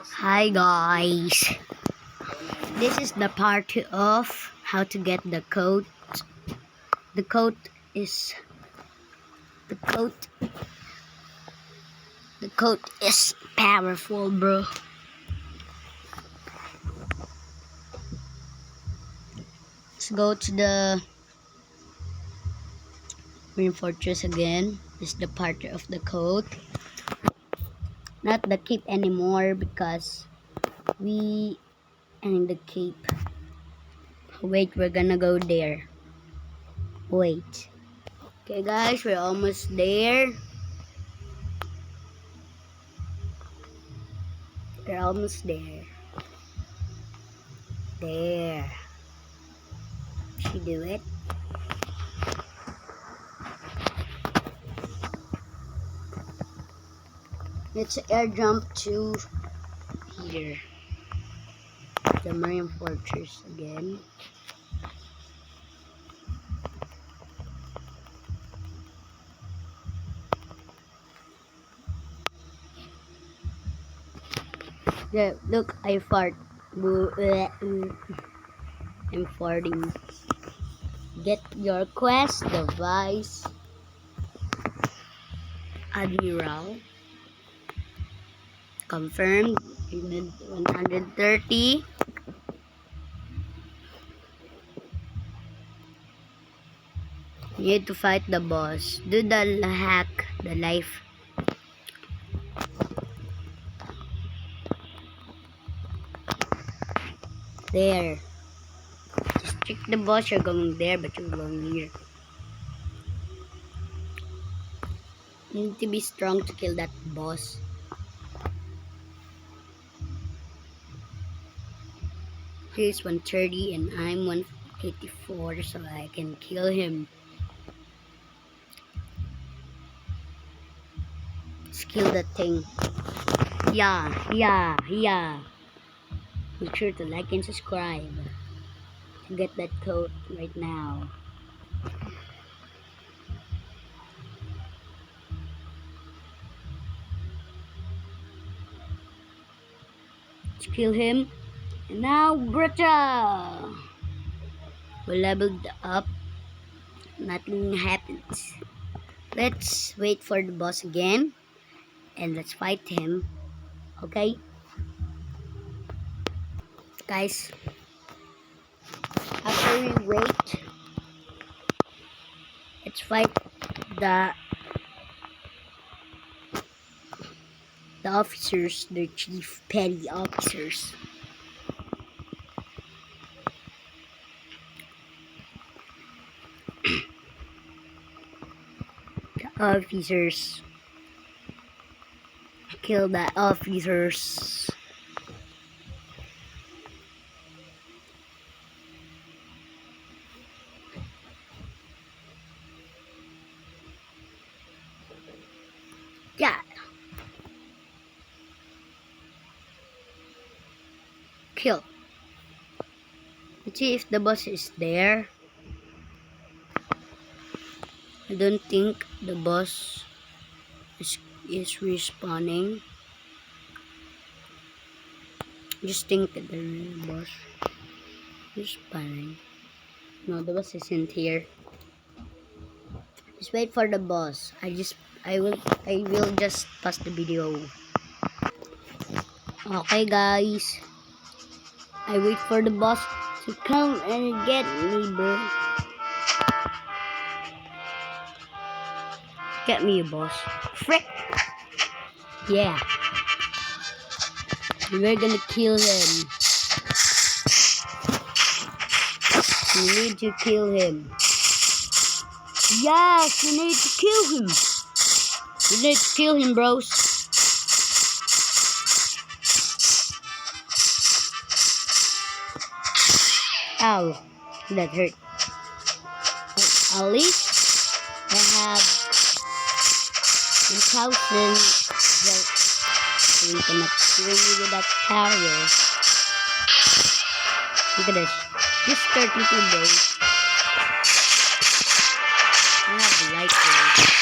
Hi guys, this is the part 2 of how to get the coat. The coat is the coat the coat is powerful, bro. Let's go to the Green Fortress again. This is the part 2 of the coat. Not the cape anymore because we and the cape. Wait, we're gonna go there. Wait. Okay guys, we're almost there. We're almost there. There. She do it. Let's air jump to here. The Marine Fortress again. Yeah, look, I fart. I'm farting. Get your quest device, Admiral. Confirmed. 130. You need to fight the boss. Do the hack, the life. There. Just trick the boss. You're going there, but you're going here. You need to be strong to kill that boss. He's 130 and I'm 184, so I can kill him. Let's kill that thing. Yeah. Make sure to like and subscribe to get that code right now. Let's kill him. And now, Brutta! We leveled up. Nothing happens. Let's wait for the boss again. And let's fight him. Okay? Guys. After we wait, let's fight the officers, the chief petty officers. Officers. Kill the officers. Yeah. Kill. Let's see if the boss is there. I don't think the boss is respawning. Just think that the boss is respawning. No, the boss isn't here. Just wait for the boss. I will just pause the video. Okay guys. I wait for the boss to come and get me, bro. Get me, boss. Frick! Yeah. We're gonna kill him. We need to kill him. Yes, we need to kill him. We need to kill him, bros. Ow, that hurt. At least I have 1,000. We cannot kill me with that power. Look at this. Just 32 days. I have the light bulb.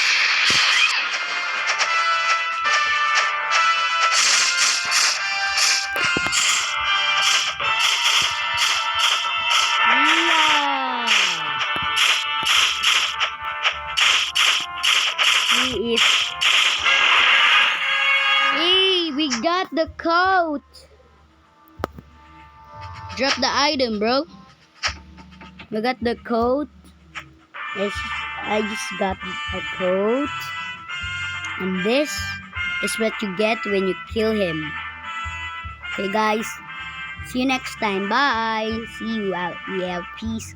got the coat. Drop the item, bro. We got the coat. Yes, I just got a coat. And this is what you get when you kill him. Okay, guys. See you next time. Bye. See you out. Yeah, peace.